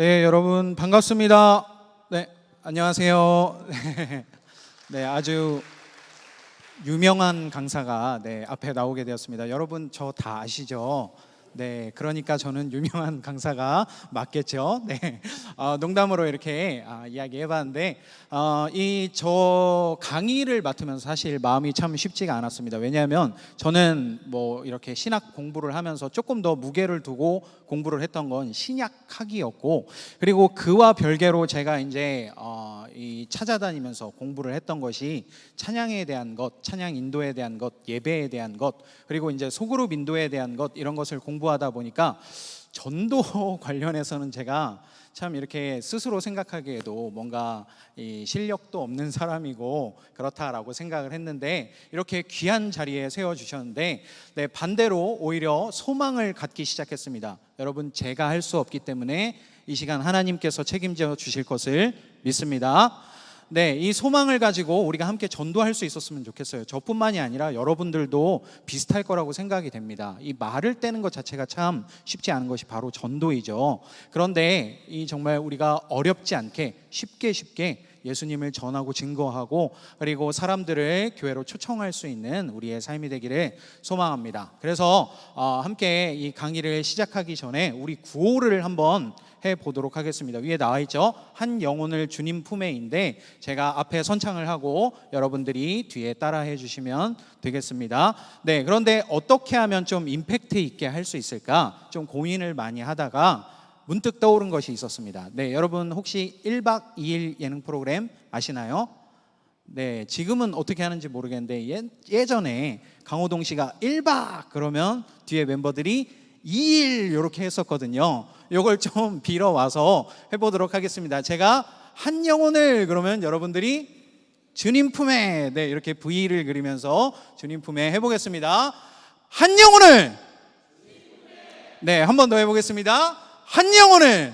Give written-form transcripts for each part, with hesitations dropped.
네, 여러분 반갑습니다. 네, 안녕하세요. 네, 아주 유명한 강사가 앞에 나오게 되었습니다. 여러분 저 다 아시죠? 네, 그러니까 저는 유명한 강사가 맞겠죠. 네, 농담으로 이렇게 이야기해봤는데 이 저 강의를 맡으면서 사실 마음이 참 쉽지가 않았습니다. 왜냐하면 저는 뭐 이렇게 신학 공부를 하면서 조금 더 무게를 두고 공부를 했던 건 신약학이었고, 그리고 그와 별개로 제가 이제 이 찾아다니면서 공부를 했던 것이 찬양에 대한 것, 찬양 인도에 대한 것, 예배에 대한 것, 그리고 이제 소그룹 인도에 대한 것, 이런 것을 공부하다 보니까 전도 관련해서는 제가 참 이렇게 스스로 생각하기에도 뭔가 이 실력도 없는 사람이고 그렇다라고 생각을 했는데, 이렇게 귀한 자리에 세워주셨는데 반대로 오히려 소망을 갖기 시작했습니다. 여러분, 제가 할 수 없기 때문에 이 시간 하나님께서 책임져 주실 것을 믿습니다. 네, 이 소망을 가지고 우리가 함께 전도할 수 있었으면 좋겠어요. 저뿐만이 아니라 여러분들도 비슷할 거라고 생각이 됩니다. 이 말을 떼는 것 자체가 참 쉽지 않은 것이 바로 전도이죠. 그런데 이 정말 우리가 어렵지 않게 쉽게 예수님을 전하고 증거하고, 그리고 사람들을 교회로 초청할 수 있는 우리의 삶이 되기를 소망합니다. 그래서 함께 이 강의를 시작하기 전에 우리 구호를 한번 해보도록 하겠습니다. 위에 나와 있죠? 한 영혼을 주님 품에인데, 제가 앞에 선창을 하고 여러분들이 뒤에 따라해 주시면 되겠습니다. 네, 그런데 어떻게 하면 좀 임팩트 있게 할 수 있을까 좀 고민을 많이 하다가 문득 떠오른 것이 있었습니다. 네, 여러분 혹시 1박 2일 예능 프로그램 아시나요? 네, 지금은 어떻게 하는지 모르겠는데 예전에 강호동 씨가 1박 그러면 뒤에 멤버들이 2일 이렇게 했었거든요. 이걸 좀 빌어와서 해보도록 하겠습니다. 제가 한 영혼을 그러면 여러분들이 주님 품에, 네, 이렇게 V를 그리면서 주님 품에 해보겠습니다. 한 영혼을, 네, 한 번 더 해보겠습니다. 한 영혼을,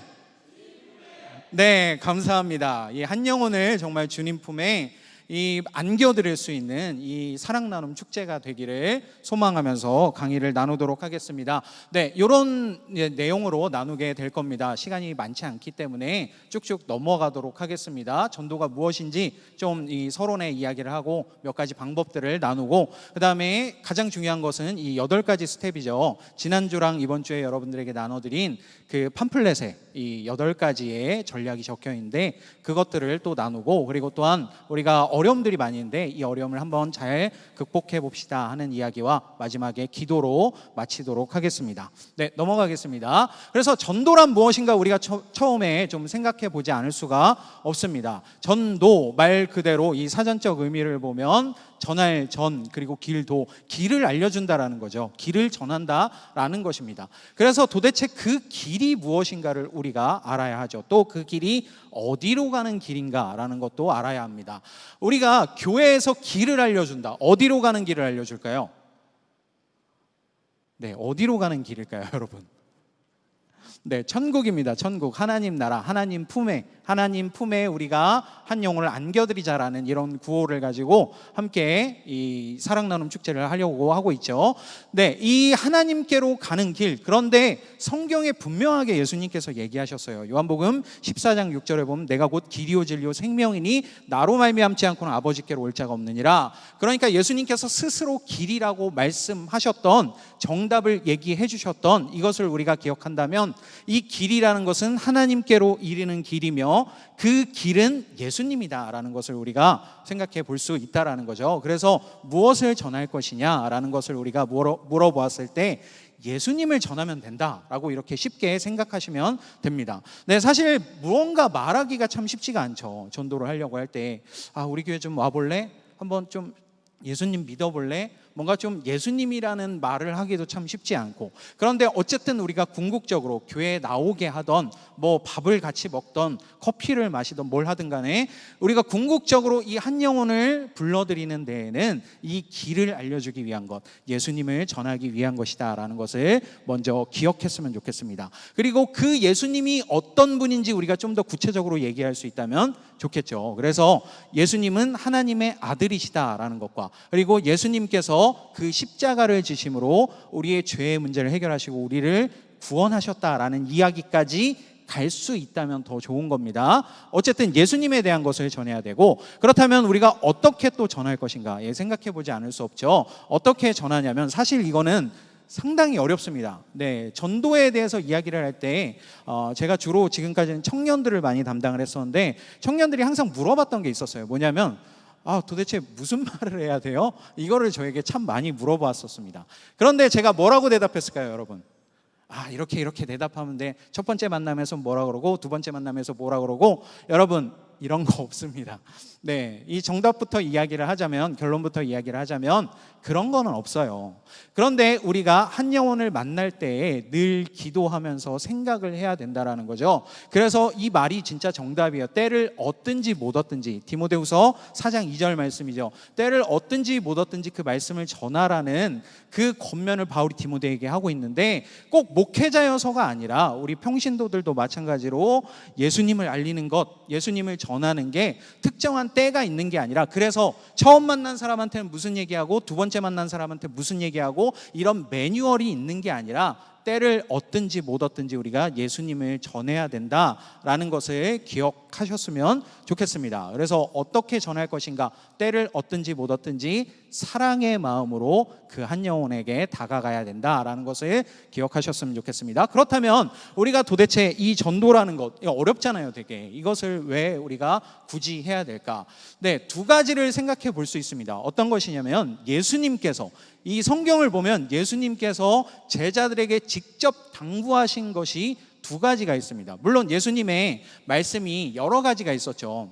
네, 감사합니다. 이 한 영혼을 정말 주님 품에 이 안겨드릴 수 있는 이 사랑 나눔 축제가 되기를 소망하면서 강의를 나누도록 하겠습니다. 네, 이런 내용으로 나누게 될 겁니다. 시간이 많지 않기 때문에 쭉쭉 넘어가도록 하겠습니다. 전도가 무엇인지 좀 이 서론의 이야기를 하고 몇 가지 방법들을 나누고, 그 다음에 가장 중요한 것은 이 8가지 스텝이죠. 지난주랑 이번 주에 여러분들에게 나눠드린 그 팜플렛에 이 8가지의 전략이 적혀 있는데 그것들을 또 나누고, 그리고 또한 우리가 어려움들이 많이 있는데 이 어려움을 한번 잘 극복해 봅시다 하는 이야기와 마지막에 기도로 마치도록 하겠습니다. 네, 넘어가겠습니다. 그래서 전도란 무엇인가 우리가 처음에 좀 생각해 보지 않을 수가 없습니다. 전도 말 그대로 이 사전적 의미를 보면 전할 전, 그리고 길도, 길을 알려준다라는 거죠. 길을 전한다라는 것입니다. 그래서 도대체 그 길이 무엇인가를 우리가 알아야 하죠. 또 그 길이 어디로 가는 길인가라는 것도 알아야 합니다. 우리가 교회에서 길을 알려준다. 어디로 가는 길을 알려줄까요? 네, 어디로 가는 길일까요, 여러분? 네, 천국입니다. 천국, 하나님 나라, 하나님 품에 우리가 한 영혼을 안겨드리자라는 이런 구호를 가지고 함께 이 사랑 나눔 축제를 하려고 하고 있죠. 네, 이 하나님께로 가는 길, 그런데 성경에 분명하게 예수님께서 얘기하셨어요. 요한복음 14장 6절에 보면 내가 곧 길이요 진리요 생명이니 나로 말미암지 않고는 아버지께로 올 자가 없느니라. 그러니까 예수님께서 스스로 길이라고 말씀하셨던, 정답을 얘기해 주셨던 이것을 우리가 기억한다면 이 길이라는 것은 하나님께로 이르는 길이며 그 길은 예수님이다라는 것을 우리가 생각해 볼 수 있다라는 거죠. 그래서 무엇을 전할 것이냐라는 것을 우리가 물어보았을 때 예수님을 전하면 된다라고 이렇게 쉽게 생각하시면 됩니다. 네, 사실 무언가 말하기가 참 쉽지가 않죠. 전도를 하려고 할 때 우리 교회 좀 와볼래? 한번 좀 예수님 믿어볼래? 뭔가 좀 예수님이라는 말을 하기도 참 쉽지 않고, 그런데 어쨌든 우리가 궁극적으로 교회에 나오게 하던 뭐 밥을 같이 먹던 커피를 마시던 뭘 하든 간에 우리가 궁극적으로 이 한 영혼을 불러들이는 데에는 이 길을 알려주기 위한 것, 예수님을 전하기 위한 것이다 라는 것을 먼저 기억했으면 좋겠습니다. 그리고 그 예수님이 어떤 분인지 우리가 좀 더 구체적으로 얘기할 수 있다면 좋겠죠. 그래서 예수님은 하나님의 아들이시다라는 것과, 그리고 예수님께서 그 십자가를 지심으로 우리의 죄의 문제를 해결하시고 우리를 구원하셨다라는 이야기까지 갈 수 있다면 더 좋은 겁니다. 어쨌든 예수님에 대한 것을 전해야 되고, 그렇다면 우리가 어떻게 또 전할 것인가 생각해 보지 않을 수 없죠. 어떻게 전하냐면 사실 이거는 상당히 어렵습니다. 네, 전도에 대해서 이야기를 할 때 제가 주로 지금까지는 청년들을 많이 담당을 했었는데, 청년들이 항상 물어봤던 게 있었어요. 뭐냐면 도대체 무슨 말을 해야 돼요? 이거를 저에게 참 많이 물어봤었습니다. 그런데 제가 뭐라고 대답했을까요, 여러분? 이렇게 대답하면 돼. 첫 번째 만남에서 뭐라 그러고, 두 번째 만남에서 뭐라 그러고. 여러분, 이런 거 없습니다. 네, 이 정답부터 이야기를 하자면, 결론부터 이야기를 하자면 그런 거는 없어요. 그런데 우리가 한 영혼을 만날 때에 늘 기도하면서 생각을 해야 된다라는 거죠. 그래서 이 말이 진짜 정답이에요. 때를 얻든지 못 얻든지, 디모데후서 4장 2절 말씀이죠. 때를 얻든지 못 얻든지 그 말씀을 전하라는 그 권면을 바울이 디모데에게 하고 있는데, 꼭 목회자여서가 아니라 우리 평신도들도 마찬가지로 예수님을 알리는 것, 예수님을 전하는 게 특정한 때가 있는 게 아니라, 그래서 처음 만난 사람한테는 무슨 얘기하고 두 번째 만난 사람한테 무슨 얘기하고 이런 매뉴얼이 있는 게 아니라, 때를 얻든지 못 얻든지 우리가 예수님을 전해야 된다라는 것을 기억하셨으면 좋겠습니다. 그래서 어떻게 전할 것인가, 때를 얻든지 못 얻든지 사랑의 마음으로 그 한 영혼에게 다가가야 된다라는 것을 기억하셨으면 좋겠습니다. 그렇다면 우리가 도대체 이 전도라는 것, 어렵잖아요 되게. 이것을 왜 우리가 굳이 해야 될까? 네, 두 가지를 생각해 볼 수 있습니다. 어떤 것이냐면, 예수님께서, 이 성경을 보면 예수님께서 제자들에게 직접 당부하신 것이 두 가지가 있습니다. 물론 예수님의 말씀이 여러 가지가 있었죠.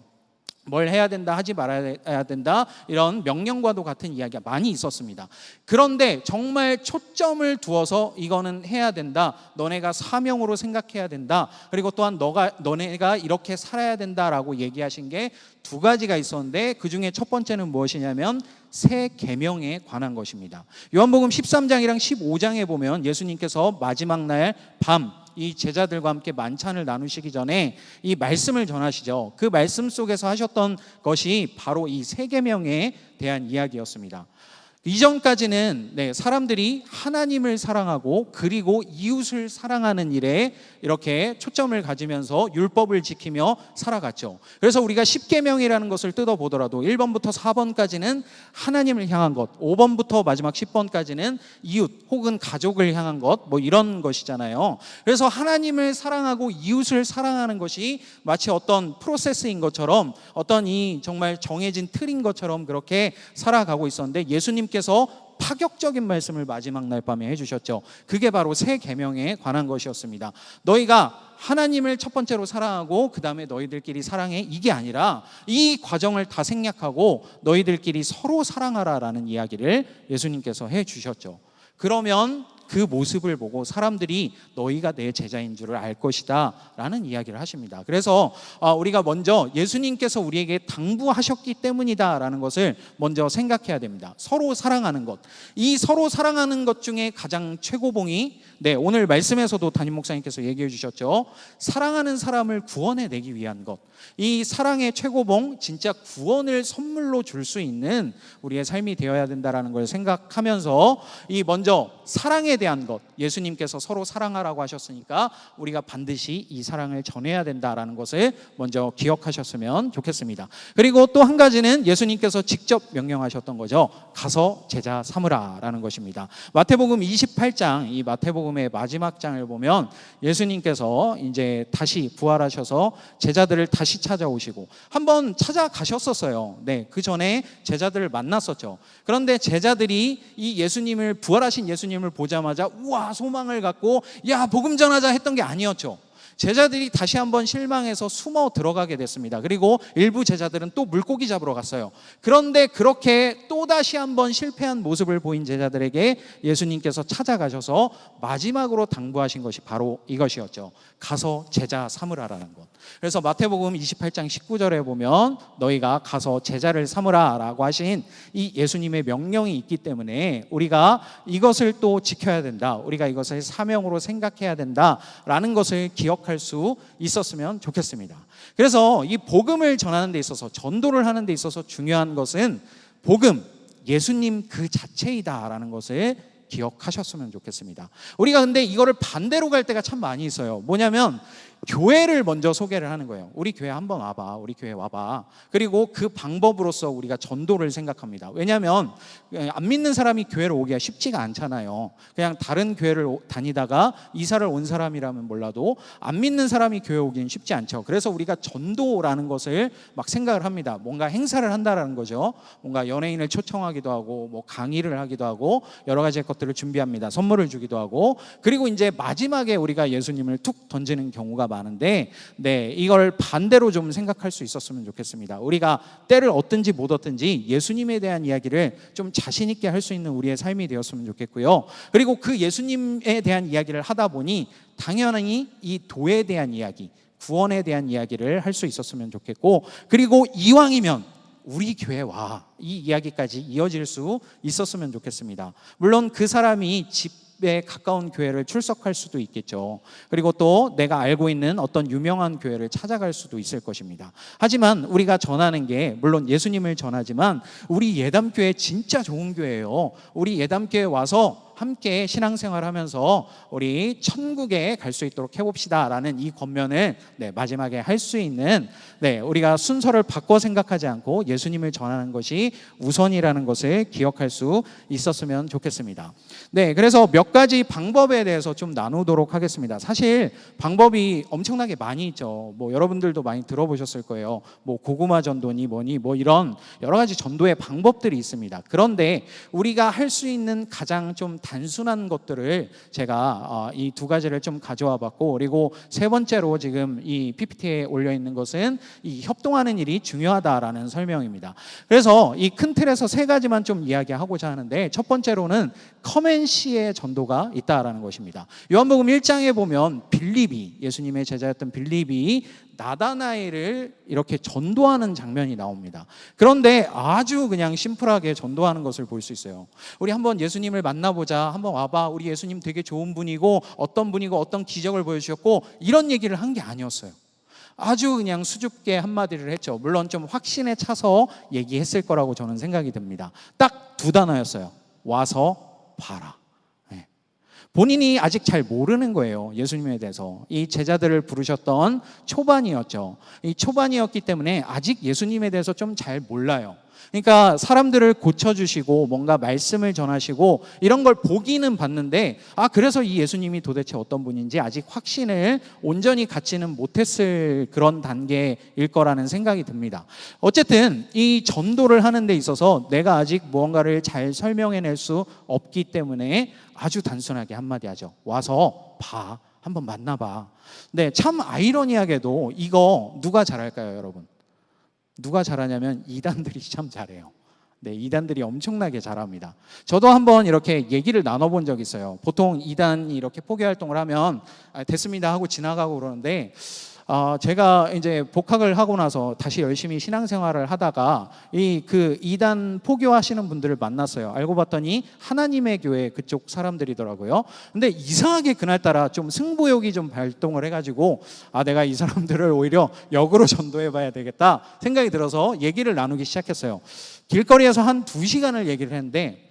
뭘 해야 된다, 하지 말아야 된다, 이런 명령과도 같은 이야기가 많이 있었습니다. 그런데 정말 초점을 두어서 이거는 해야 된다, 너네가 사명으로 생각해야 된다, 그리고 또한 너네가 이렇게 살아야 된다라고 얘기하신 게 두 가지가 있었는데, 그 중에 첫 번째는 무엇이냐면 새 계명에 관한 것입니다. 요한복음 13장이랑 15장에 보면 예수님께서 마지막 날 밤 이 제자들과 함께 만찬을 나누시기 전에 이 말씀을 전하시죠. 그 말씀 속에서 하셨던 것이 바로 이 새 계명에 대한 이야기였습니다. 이전까지는 사람들이 하나님을 사랑하고 그리고 이웃을 사랑하는 일에 이렇게 초점을 가지면서 율법을 지키며 살아갔죠. 그래서 우리가 10계명이라는 것을 뜯어보더라도 1번부터 4번까지는 하나님을 향한 것, 5번부터 마지막 10번까지는 이웃 혹은 가족을 향한 것, 이런 것이잖아요. 그래서 하나님을 사랑하고 이웃을 사랑하는 것이 마치 어떤 프로세스인 것처럼, 어떤 이 정말 정해진 틀인 것처럼 그렇게 살아가고 있었는데, 예수님께서 파격적인 말씀을 마지막 날 밤에 해주셨죠. 그게 바로 새 계명에 관한 것이었습니다. 너희가 하나님을 첫 번째로 사랑하고 그 다음에 너희들끼리 사랑해, 이게 아니라 이 과정을 다 생략하고 너희들끼리 서로 사랑하라라는 이야기를 예수님께서 해주셨죠. 그러면 그 모습을 보고 사람들이 너희가 내 제자인 줄을 알 것이다 라는 이야기를 하십니다. 그래서 우리가 먼저 예수님께서 우리에게 당부하셨기 때문이다 라는 것을 먼저 생각해야 됩니다. 서로 사랑하는 것, 이 서로 사랑하는 것 중에 가장 최고봉이 오늘 말씀에서도 담임 목사님께서 얘기해 주셨죠. 사랑하는 사람을 구원해내기 위한 것, 이 사랑의 최고봉, 진짜 구원을 선물로 줄 수 있는 우리의 삶이 되어야 된다는 걸 생각하면서, 이 먼저 사랑에 대한 것, 예수님께서 서로 사랑하라고 하셨으니까 우리가 반드시 이 사랑을 전해야 된다라는 것을 먼저 기억하셨으면 좋겠습니다. 그리고 또 한 가지는 예수님께서 직접 명령하셨던 거죠. 가서 제자 삼으라라는 것입니다. 마태복음 28장, 이 마태복음의 마지막 장을 보면 예수님께서 이제 다시 부활하셔서 제자들을 다시 찾아오시고, 한번 찾아가셨었어요. 그 전에 제자들을 만났었죠. 그런데 제자들이 이 예수님을, 부활하신 예수님을 보자마자 우와 소망을 갖고 야 복음 전하자 했던 게 아니었죠. 제자들이 다시 한번 실망해서 숨어 들어가게 됐습니다. 그리고 일부 제자들은 또 물고기 잡으러 갔어요. 그런데 그렇게 또 다시 한번 실패한 모습을 보인 제자들에게 예수님께서 찾아가셔서 마지막으로 당부하신 것이 바로 이것이었죠. 가서 제자 삼으라라는 것. 그래서 마태복음 28장 19절에 보면 너희가 가서 제자를 삼으라라고 하신 이 예수님의 명령이 있기 때문에 우리가 이것을 또 지켜야 된다, 우리가 이것을 사명으로 생각해야 된다라는 것을 기억할 수 있었으면 좋겠습니다. 그래서 이 복음을 전하는 데 있어서, 전도를 하는 데 있어서 중요한 것은 복음, 예수님 그 자체이다라는 것을 기억하셨으면 좋겠습니다. 우리가 근데 이거를 반대로 갈 때가 참 많이 있어요. 뭐냐면 교회를 먼저 소개를 하는 거예요. 우리 교회 한번 와봐. 우리 교회 와봐. 그리고 그 방법으로서 우리가 전도를 생각합니다. 왜냐하면 안 믿는 사람이 교회를 오기가 쉽지가 않잖아요. 그냥 다른 교회를 다니다가 이사를 온 사람이라면 몰라도 안 믿는 사람이 교회 오기는 쉽지 않죠. 그래서 우리가 전도라는 것을 막 생각을 합니다. 뭔가 행사를 한다라는 거죠. 뭔가 연예인을 초청하기도 하고 뭐 강의를 하기도 하고 여러 가지 것들을 준비합니다. 선물을 주기도 하고, 그리고 이제 마지막에 우리가 예수님을 툭 던지는 경우가 많은데, 이걸 반대로 좀 생각할 수 있었으면 좋겠습니다. 우리가 때를 얻든지 못 얻든지 예수님에 대한 이야기를 좀 자신 있게 할 수 있는 우리의 삶이 되었으면 좋겠고요. 그리고 그 예수님에 대한 이야기를 하다 보니 당연히 이 도에 대한 이야기, 구원에 대한 이야기를 할 수 있었으면 좋겠고, 그리고 이왕이면 우리 교회 와, 이 이야기까지 이어질 수 있었으면 좋겠습니다. 물론 그 사람이 집에 가까운 교회를 출석할 수도 있겠죠. 그리고 또 내가 알고 있는 어떤 유명한 교회를 찾아갈 수도 있을 것입니다. 하지만 우리가 전하는 게 물론 예수님을 전하지만 우리 예담교회 진짜 좋은 교회예요. 우리 예담교회 와서 함께 신앙생활하면서 우리 천국에 갈 수 있도록 해봅시다라는 이 권면을 마지막에 할 수 있는, 우리가 순서를 바꿔 생각하지 않고 예수님을 전하는 것이 우선이라는 것을 기억할 수 있었으면 좋겠습니다. 그래서 몇 가지 방법에 대해서 좀 나누도록 하겠습니다. 사실 방법이 엄청나게 많이 있죠. 뭐 여러분들도 많이 들어보셨을 거예요. 뭐 고구마 전도니 뭐니 뭐 이런 여러 가지 전도의 방법들이 있습니다. 그런데 우리가 할 수 있는 가장 좀 단순한 것들을 제가 이 두 가지를 좀 가져와 봤고, 그리고 세 번째로 지금 이 PPT에 올려 있는 것은 이 협동하는 일이 중요하다라는 설명입니다. 그래서 이 큰 틀에서 세 가지만 좀 이야기하고자 하는데, 첫 번째로는 커맨시의 전도가 있다라는 것입니다. 요한복음 1장에 보면 빌립이, 예수님의 제자였던 빌립이 나다나엘을 이렇게 전도하는 장면이 나옵니다. 그런데 아주 그냥 심플하게 전도하는 것을 볼 수 있어요. 우리 한번 예수님을 만나보자, 한번 와봐, 우리 예수님 되게 좋은 분이고 어떤 기적을 보여주셨고, 이런 얘기를 한 게 아니었어요. 아주 그냥 수줍게 한마디를 했죠. 물론 좀 확신에 차서 얘기했을 거라고 저는 생각이 듭니다. 딱 두 단어였어요. 와서 봐라. 본인이 아직 잘 모르는 거예요. 예수님에 대해서. 이 제자들을 부르셨던 초반이었죠. 이 초반이었기 때문에 아직 예수님에 대해서 좀 잘 몰라요. 그러니까 사람들을 고쳐주시고 뭔가 말씀을 전하시고 이런 걸 보기는 봤는데, 그래서 이 예수님이 도대체 어떤 분인지 아직 확신을 온전히 갖지는 못했을 그런 단계일 거라는 생각이 듭니다. 어쨌든 이 전도를 하는 데 있어서 내가 아직 무언가를 잘 설명해낼 수 없기 때문에 아주 단순하게 한마디 하죠. 와서 봐, 한번 만나봐. 참 아이러니하게도 이거 누가 잘할까요, 여러분? 누가 잘하냐면 이단들이 참 잘해요. 이단들이 엄청나게 잘합니다. 저도 한번 이렇게 얘기를 나눠본 적이 있어요. 보통 이단이 이렇게 포교 활동을 하면 됐습니다 하고 지나가고 그러는데, 제가 이제 복학을 하고 나서 다시 열심히 신앙생활을 하다가 그 이단 포교하시는 분들을 만났어요. 알고 봤더니 하나님의 교회 그쪽 사람들이더라고요. 근데 이상하게 그날따라 좀 승부욕이 좀 발동을 해가지고 내가 이 사람들을 오히려 역으로 전도해봐야 되겠다 생각이 들어서 얘기를 나누기 시작했어요. 길거리에서 한 2시간을 얘기를 했는데,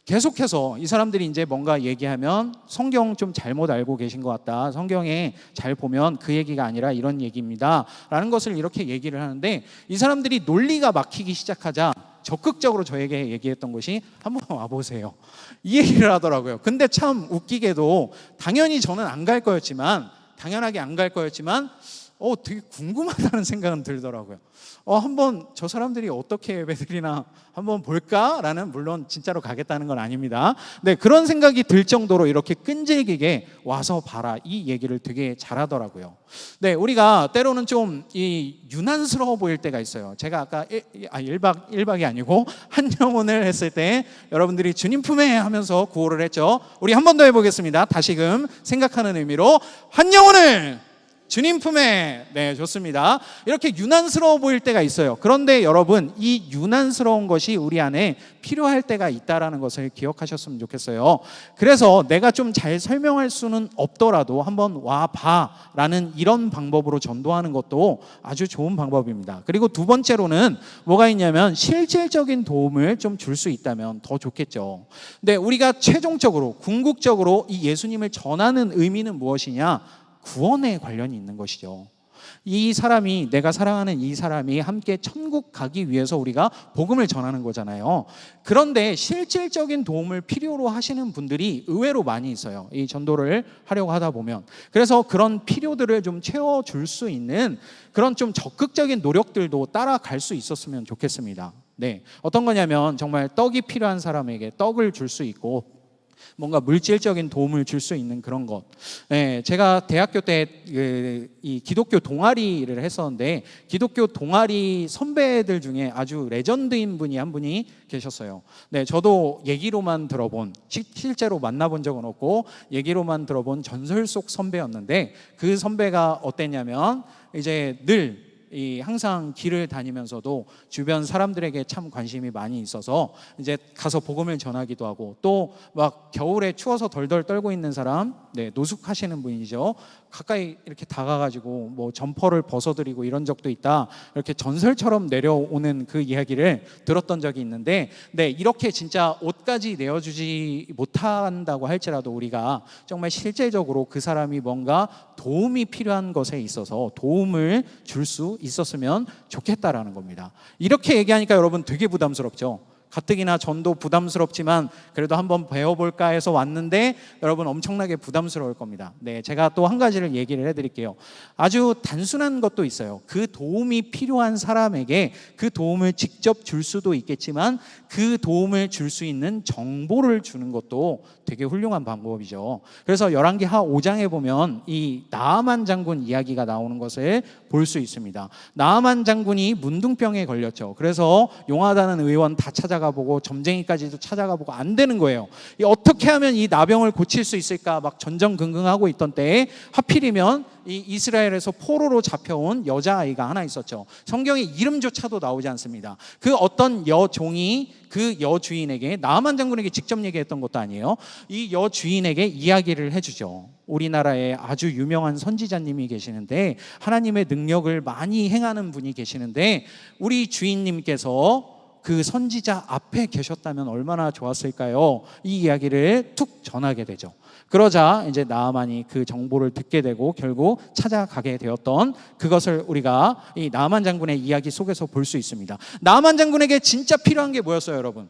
계속해서 이 사람들이 이제 뭔가 얘기하면 성경 좀 잘못 알고 계신 것 같다, 성경에 잘 보면 그 얘기가 아니라 이런 얘기입니다 라는 것을 이렇게 얘기를 하는데, 이 사람들이 논리가 막히기 시작하자 적극적으로 저에게 얘기했던 것이 한번 와보세요, 이 얘기를 하더라고요. 근데 참 웃기게도 당연히 저는 안 갈 거였지만, 당연하게 안 갈 거였지만 되게 궁금하다는 생각은 들더라고요. 한번 저 사람들이 어떻게 예배드리나 한번 볼까라는, 물론 진짜로 가겠다는 건 아닙니다. 그런 생각이 들 정도로 이렇게 끈질기게 와서 봐라, 이 얘기를 되게 잘하더라고요. 우리가 때로는 좀 유난스러워 보일 때가 있어요. 제가 아까 1박이 아니고 한 영혼을 했을 때 여러분들이 주님 품에 하면서 구호를 했죠. 우리 한 번 더 해보겠습니다. 다시금 생각하는 의미로 한 영혼을 주님 품에. 좋습니다. 이렇게 유난스러워 보일 때가 있어요. 그런데 여러분, 이 유난스러운 것이 우리 안에 필요할 때가 있다라는 것을 기억하셨으면 좋겠어요. 그래서 내가 좀 잘 설명할 수는 없더라도 한번 와봐라는 이런 방법으로 전도하는 것도 아주 좋은 방법입니다. 그리고 두 번째로는 뭐가 있냐면, 실질적인 도움을 좀 줄 수 있다면 더 좋겠죠. 근데 우리가 최종적으로 궁극적으로 이 예수님을 전하는 의미는 무엇이냐? 구원에 관련이 있는 것이죠. 이 사람이, 내가 사랑하는 이 사람이 함께 천국 가기 위해서 우리가 복음을 전하는 거잖아요. 그런데 실질적인 도움을 필요로 하시는 분들이 의외로 많이 있어요. 이 전도를 하려고 하다 보면. 그래서 그런 필요들을 좀 채워줄 수 있는 그런 좀 적극적인 노력들도 따라갈 수 있었으면 좋겠습니다. 네, 어떤 거냐면 정말 떡이 필요한 사람에게 떡을 줄 수 있고 뭔가 물질적인 도움을 줄 수 있는 그런 것. 네, 제가 대학교 때 이 기독교 동아리를 했었는데 기독교 동아리 선배들 중에 아주 레전드인 분이 한 분이 계셨어요. 네, 저도 얘기로만 들어본, 실제로 만나본 적은 없고 얘기로만 들어본 전설 속 선배였는데 그 선배가 어땠냐면 이제 늘 항상 길을 다니면서도 주변 사람들에게 참 관심이 많이 있어서 이제 가서 복음을 전하기도 하고 또 막 겨울에 추워서 덜덜 떨고 있는 사람, 네, 노숙하시는 분이죠. 가까이 이렇게 다가가지고 뭐 점퍼를 벗어드리고 이런 적도 있다. 이렇게 전설처럼 내려오는 그 이야기를 들었던 적이 있는데, 네, 이렇게 진짜 옷까지 내어주지 못한다고 할지라도 우리가 정말 실제적으로 그 사람이 뭔가 도움이 필요한 것에 있어서 도움을 줄 수 있었으면 좋겠다라는 겁니다. 이렇게 얘기하니까 여러분 되게 부담스럽죠. 가뜩이나 전도 부담스럽지만 그래도 한번 배워볼까 해서 왔는데 여러분 엄청나게 부담스러울 겁니다. 네, 제가 또 한 가지를 얘기를 해드릴게요. 아주 단순한 것도 있어요. 그 도움이 필요한 사람에게 그 도움을 직접 줄 수도 있겠지만 그 도움을 줄 수 있는 정보를 주는 것도 되게 훌륭한 방법이죠. 그래서 열왕기하 5장에 보면 이 나아만 장군 이야기가 나오는 것을 볼 수 있습니다. 나아만 장군이 문둥병에 걸렸죠. 그래서 용하다는 의원 다 찾아가 보고 점쟁이까지도 찾아가 보고 안 되는 거예요. 어떻게 하면 이 나병을 고칠 수 있을까 막 전전긍긍하고 있던 때에 하필이면 이 이스라엘에서 포로로 잡혀온 여자아이가 하나 있었죠. 성경에 이름조차도 나오지 않습니다. 그 어떤 여종이 그 여주인에게, 나아만 장군에게 직접 얘기했던 것도 아니에요. 이 여주인에게 이야기를 해주죠. 우리나라에 아주 유명한 선지자님이 계시는데 하나님의 능력을 많이 행하는 분이 계시는데 우리 주인님께서 그 선지자 앞에 계셨다면 얼마나 좋았을까요? 이 이야기를 툭 전하게 되죠. 그러자 이제 나아만이 그 정보를 듣게 되고 결국 찾아가게 되었던 그것을 우리가 이 나아만 장군의 이야기 속에서 볼 수 있습니다. 나아만 장군에게 진짜 필요한 게 뭐였어요, 여러분?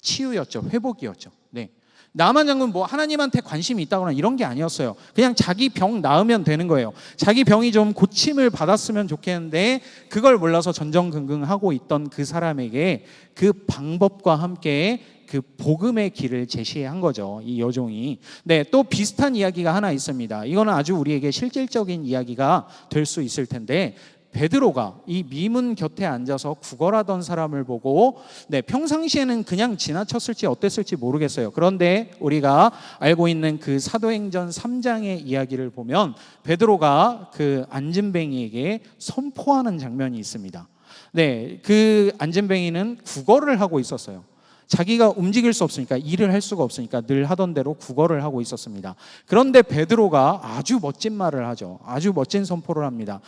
치유였죠. 회복이었죠. 네. 나아만 장군 뭐 하나님한테 관심이 있다거나 이런 게 아니었어요. 그냥 자기 병 나으면 되는 거예요. 자기 병이 좀 고침을 받았으면 좋겠는데 그걸 몰라서 전전긍긍하고 있던 그 사람에게 그 방법과 함께 그 복음의 길을 제시한 거죠, 이 여종이. 네, 또 비슷한 이야기가 하나 있습니다. 이거는 아주 우리에게 실질적인 이야기가 될 수 있을 텐데 베드로가 이 미문 곁에 앉아서 구걸하던 사람을 보고, 네, 평상시에는 그냥 지나쳤을지 어땠을지 모르겠어요. 그런데 우리가 알고 있는 그 사도행전 3장의 이야기를 보면 베드로가 그 안진뱅이에게 선포하는 장면이 있습니다. 네, 그 안진뱅이는 구걸을 하고 있었어요. 자기가 움직일 수 없으니까, 일을 할 수가 없으니까 늘 하던 대로 구걸을 하고 있었습니다. 그런데 베드로가 아주 멋진 말을 하죠. 아주 멋진 선포를 합니다.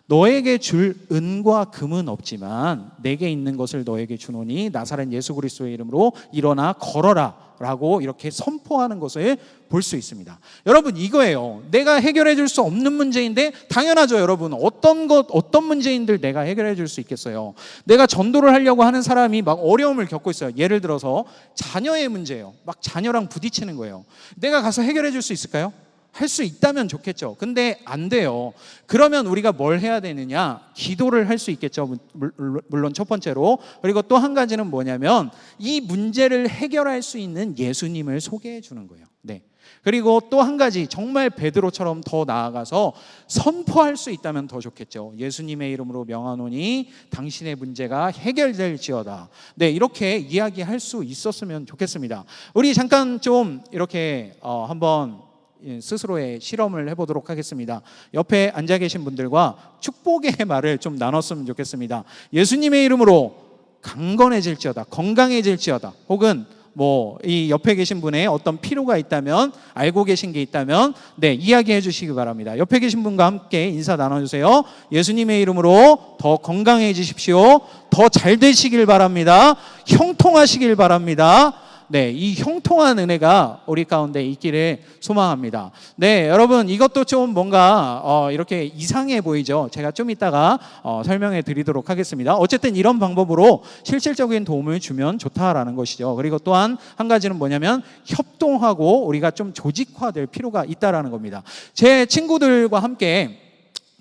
너에게 줄 은과 금은 없지만 내게 있는 것을 너에게 주노니 나사렛 예수 그리스도의 이름으로 일어나 걸어라 라고 이렇게 선포하는 것을 볼 수 있습니다. 여러분, 이거예요. 내가 해결해 줄 수 없는 문제인데 당연하죠, 여러분. 어떤 문제인들 내가 해결해 줄 수 있겠어요. 내가 전도를 하려고 하는 사람이 막 어려움을 겪고 있어요. 예를 들어서 자녀의 문제예요. 막 자녀랑 부딪히는 거예요. 내가 가서 해결해 줄 수 있을까요? 할 수 있다면 좋겠죠. 근데 안 돼요. 그러면 우리가 뭘 해야 되느냐? 기도를 할 수 있겠죠. 물론 첫 번째로. 그리고 또 한 가지는 뭐냐면 이 문제를 해결할 수 있는 예수님을 소개해 주는 거예요. 네. 그리고 또 한 가지, 정말 베드로처럼 더 나아가서 선포할 수 있다면 더 좋겠죠. 예수님의 이름으로 명하노니 당신의 문제가 해결될지어다. 네, 이렇게 이야기할 수 있었으면 좋겠습니다. 우리 잠깐 좀 이렇게 한번 스스로의 실험을 해보도록 하겠습니다. 옆에 앉아 계신 분들과 축복의 말을 좀 나눴으면 좋겠습니다. 예수님의 이름으로 강건해질지어다, 건강해질지어다, 혹은 뭐 이 옆에 계신 분의 어떤 필요가 있다면, 알고 계신 게 있다면, 네, 이야기해 주시기 바랍니다. 옆에 계신 분과 함께 인사 나눠주세요. 예수님의 이름으로 더 건강해지십시오. 더 잘 되시길 바랍니다. 형통하시길 바랍니다. 네, 이 형통한 은혜가 우리 가운데 있기를 소망합니다. 네, 여러분 이것도 좀 뭔가 이렇게 이상해 보이죠? 제가 좀 이따가 설명해 드리도록 하겠습니다. 어쨌든 이런 방법으로 실질적인 도움을 주면 좋다라는 것이죠. 그리고 또한 한 가지는 뭐냐면 협동하고 우리가 좀 조직화될 필요가 있다라는 겁니다. 제 친구들과 함께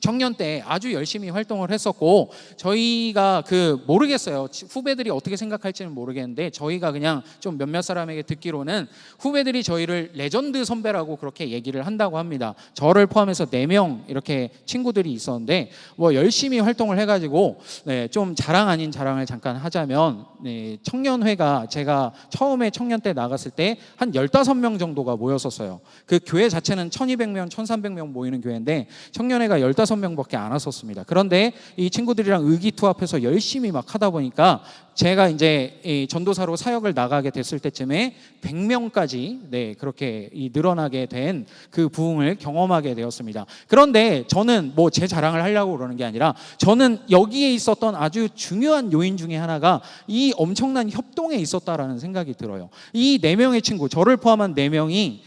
청년 때 아주 열심히 활동을 했었고, 저희가 모르겠어요. 후배들이 어떻게 생각할지는 모르겠는데, 저희가 그냥 좀 몇몇 사람에게 듣기로는 후배들이 저희를 레전드 선배라고 그렇게 얘기를 한다고 합니다. 저를 포함해서 4명 이렇게 친구들이 있었는데, 뭐 열심히 활동을 해가지고, 네, 좀 자랑 아닌 자랑을 잠깐 하자면, 네, 청년회가 제가 처음에 청년 때 나갔을 때 한 15명 정도가 모였었어요. 그 교회 자체는 1200명, 1300명 모이는 교회인데 청년회가 15명밖에 안 왔었습니다. 그런데 이 친구들이랑 의기투합해서 열심히 막 하다 보니까 제가 이제 이 전도사로 사역을 나가게 됐을 때쯤에 100명까지 네, 그렇게 늘어나게 된 그 부흥을 경험하게 되었습니다. 그런데 저는 뭐 제 자랑을 하려고 그러는 게 아니라, 저는 여기에 있었던 아주 중요한 요인 중에 하나가 이 엄청난 협동에 있었다라는 생각이 들어요. 이 4명의 친구, 저를 포함한 4명이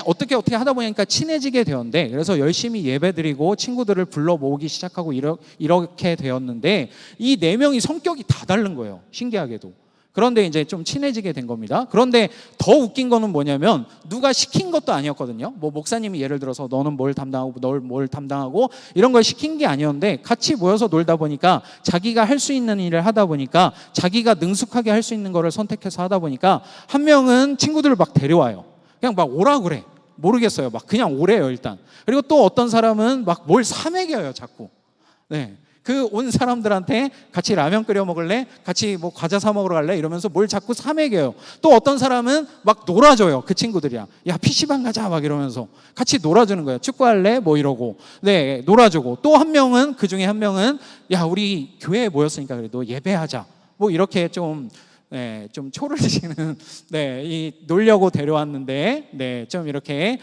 어떻게 하다 보니까 친해지게 되었는데, 그래서 열심히 예배드리고 친구들을 불러 모으기 시작하고 이렇게 되었는데, 이 4명이 성격이 다 다른 거예요. 신기하게도. 그런데 이제 좀 친해지게 된 겁니다. 그런데 더 웃긴 거는 뭐냐면, 누가 시킨 것도 아니었거든요. 뭐 목사님이 예를 들어서 너는 뭘 담당하고 널 뭘 담당하고 이런 걸 시킨 게 아니었는데, 같이 모여서 놀다 보니까 자기가 할 수 있는 일을 하다 보니까, 자기가 능숙하게 할 수 있는 거를 선택해서 하다 보니까, 한 명은 친구들을 막 데려와요. 그냥 막 오라 그래. 모르겠어요. 막 그냥 오래요, 일단. 그리고 또 어떤 사람은 막 뭘 사먹여요, 자꾸. 네. 그 온 사람들한테 같이 라면 끓여 먹을래? 같이 뭐 과자 사 먹으러 갈래? 이러면서 뭘 자꾸 사먹여요. 또 어떤 사람은 막 놀아줘요, 그 친구들이랑. 야, PC방 가자, 막 이러면서 같이 놀아주는 거예요. 축구할래? 뭐 이러고. 네, 놀아주고. 또 한 명은, 그 중에 한 명은, 야, 우리 교회에 모였으니까 그래도 예배하자. 뭐 이렇게 좀 초를 지는, 놀려고 데려왔는데, 좀 이렇게,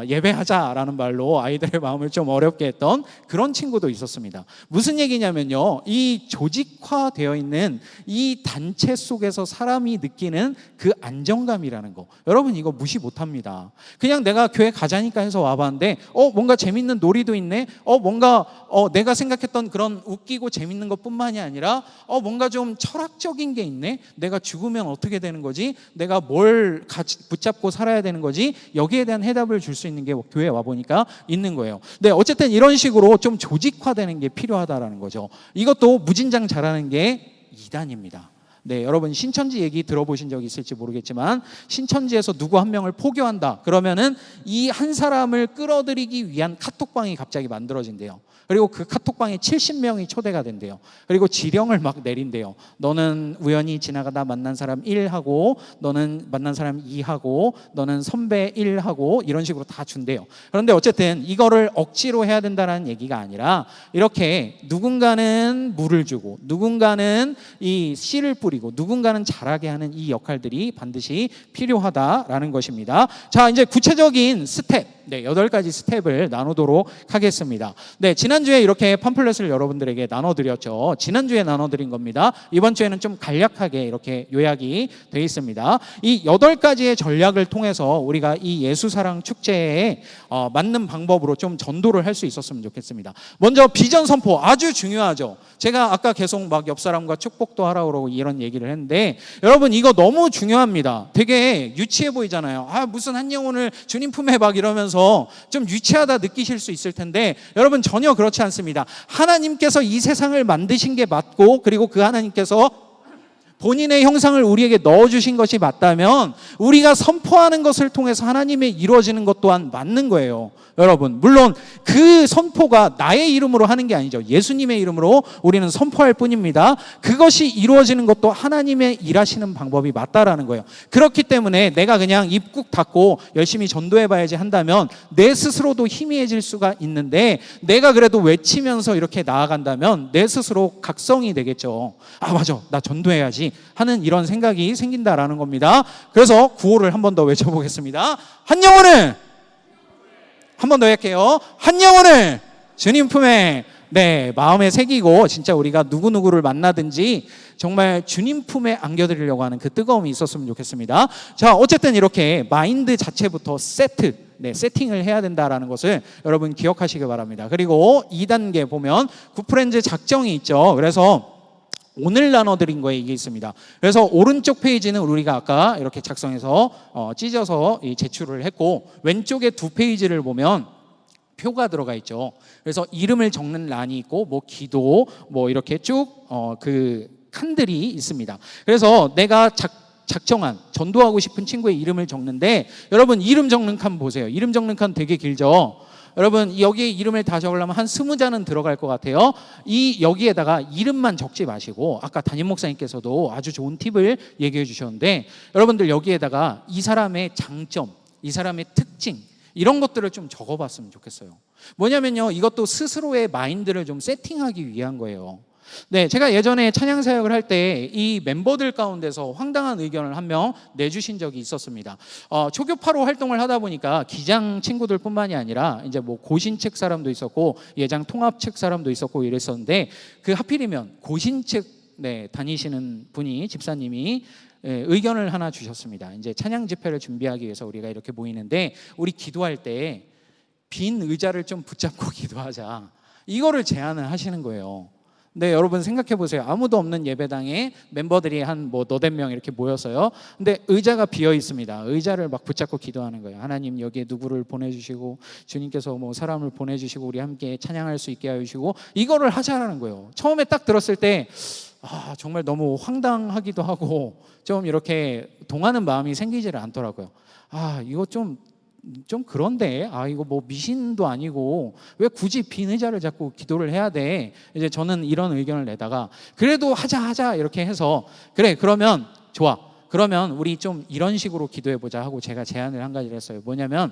예배하자라는 말로 아이들의 마음을 좀 어렵게 했던 그런 친구도 있었습니다. 무슨 얘기냐면요, 이 조직화되어 있는 이 단체 속에서 사람이 느끼는 그 안정감이라는 거. 여러분, 이거 무시 못 합니다. 그냥 내가 교회 가자니까 해서 와봤는데, 뭔가 재밌는 놀이도 있네? 뭔가, 내가 생각했던 그런 웃기고 재밌는 것 뿐만이 아니라, 뭔가 좀 철학적인 게 있네? 내가 죽으면 어떻게 되는 거지? 내가 뭘 같이 붙잡고 살아야 되는 거지? 여기에 대한 해답을 줄 수 있는 게 교회에 와보니까 있는 거예요. 네, 어쨌든 이런 식으로 좀 조직화되는 게 필요하다라는 거죠. 이것도 무진장 잘하는 게 이단입니다. 네, 여러분 신천지 얘기 들어보신 적 있을지 모르겠지만, 신천지에서 누구 한 명을 포교한다 그러면은 이 한 사람을 끌어들이기 위한 카톡방이 갑자기 만들어진대요. 그리고 그 카톡방에 70명이 초대가 된대요. 그리고 지령을 막 내린대요. 너는 우연히 지나가다 만난 사람 1하고, 너는 만난 사람 2하고, 너는 선배 1하고, 이런 식으로 다 준대요. 그런데 어쨌든 이거를 억지로 해야 된다는 얘기가 아니라, 이렇게 누군가는 물을 주고, 누군가는 이 씨를 뿌리고, 누군가는 자라게 하는 이 역할들이 반드시 필요하다라는 것입니다. 자, 이제 구체적인 스텝, 8가지 스텝을 나누도록 하겠습니다. 네, 지난주에 이렇게 팜플렛을 여러분들에게 나눠드렸죠. 지난주에 나눠드린 겁니다. 이번 주에는 좀 간략하게 이렇게 요약이 되어 있습니다. 이 8가지의 전략을 통해서 우리가 이 예수사랑 축제에 맞는 방법으로 좀 전도를 할 수 있었으면 좋겠습니다. 먼저 비전 선포, 아주 중요하죠. 제가 아까 계속 막 옆 사람과 축복도 하라고 그러고 이런 얘기를 했는데, 여러분 이거 너무 중요합니다. 되게 유치해 보이잖아요. 무슨 한 영혼을 주님 품에 막 이러면서 좀 유치하다 느끼실 수 있을 텐데, 여러분 전혀 그렇지 않습니다. 하나님께서 이 세상을 만드신 게 맞고, 그리고 그 하나님께서 본인의 형상을 우리에게 넣어주신 것이 맞다면, 우리가 선포하는 것을 통해서 하나님의 이루어지는 것 또한 맞는 거예요. 여러분, 물론 그 선포가 나의 이름으로 하는 게 아니죠. 예수님의 이름으로 우리는 선포할 뿐입니다. 그것이 이루어지는 것도 하나님의 일하시는 방법이 맞다라는 거예요. 그렇기 때문에 내가 그냥 입 꾹 닫고 열심히 전도해봐야지 한다면 내 스스로도 희미해질 수가 있는데, 내가 그래도 외치면서 이렇게 나아간다면 내 스스로 각성이 되겠죠. 맞아, 나 전도해야지 하는 이런 생각이 생긴다라는 겁니다. 그래서 구호를 한 번 더 외쳐보겠습니다. 한 영혼을, 한 번 더 할게요. 한 영혼을 주님 품에 네, 마음에 새기고 진짜 우리가 누구누구를 만나든지 정말 주님 품에 안겨드리려고 하는 그 뜨거움이 있었으면 좋겠습니다. 자, 어쨌든 이렇게 마인드 자체부터 세팅을 해야 된다라는 것을 여러분 기억하시기 바랍니다. 그리고 2단계 보면 굿프렌즈 작정이 있죠. 그래서 오늘 나눠드린 거에 이게 있습니다. 그래서 오른쪽 페이지는 우리가 아까 이렇게 작성해서 찢어서 제출을 했고, 왼쪽에 두 페이지를 보면 표가 들어가 있죠. 그래서 이름을 적는 란이 있고, 뭐 기도, 뭐 이렇게 쭉 그 칸들이 있습니다. 그래서 내가 작정한 전도하고 싶은 친구의 이름을 적는데, 여러분 이름 적는 칸 보세요. 이름 적는 칸 되게 길죠. 여러분 여기에 이름을 다 적으려면 한 20자는 들어갈 것 같아요. 여기에다가 이름만 적지 마시고, 아까 담임 목사님께서도 아주 좋은 팁을 얘기해 주셨는데, 여러분들 여기에다가 이 사람의 장점, 이 사람의 특징, 이런 것들을 좀 적어봤으면 좋겠어요. 뭐냐면요, 이것도 스스로의 마인드를 좀 세팅하기 위한 거예요. 네, 제가 예전에 찬양 사역을 할 때 이 멤버들 가운데서 황당한 의견을 한 명 내주신 적이 있었습니다. 초교파로 활동을 하다 보니까 기장 친구들뿐만이 아니라 이제 뭐 고신책 사람도 있었고 예장 통합책 사람도 있었고 이랬었는데, 그 하필이면 고신책 다니시는 분이, 집사님이 의견을 하나 주셨습니다. 이제 찬양 집회를 준비하기 위해서 우리가 이렇게 모이는데, 우리 기도할 때 빈 의자를 좀 붙잡고 기도하자, 이거를 제안을 하시는 거예요. 네, 여러분 생각해 보세요. 아무도 없는 예배당에 멤버들이 한 뭐 너댓 명 이렇게 모였어요. 근데 의자가 비어 있습니다. 의자를 막 붙잡고 기도하는 거예요. 하나님 여기에 누구를 보내주시고, 주님께서 뭐 사람을 보내주시고 우리 함께 찬양할 수 있게 해주시고, 이거를 하자라는 거예요. 처음에 딱 들었을 때 정말 너무 황당하기도 하고 좀 이렇게 동하는 마음이 생기지를 않더라고요. 이거 좀 그런데 이거 뭐 미신도 아니고 왜 굳이 빈 의자를 잡고 기도를 해야 돼? 이제 저는 이런 의견을 내다가, 그래도 하자 이렇게 해서, 그래 그러면 좋아, 그러면 우리 좀 이런 식으로 기도해보자 하고 제가 제안을 한 가지를 했어요. 뭐냐면,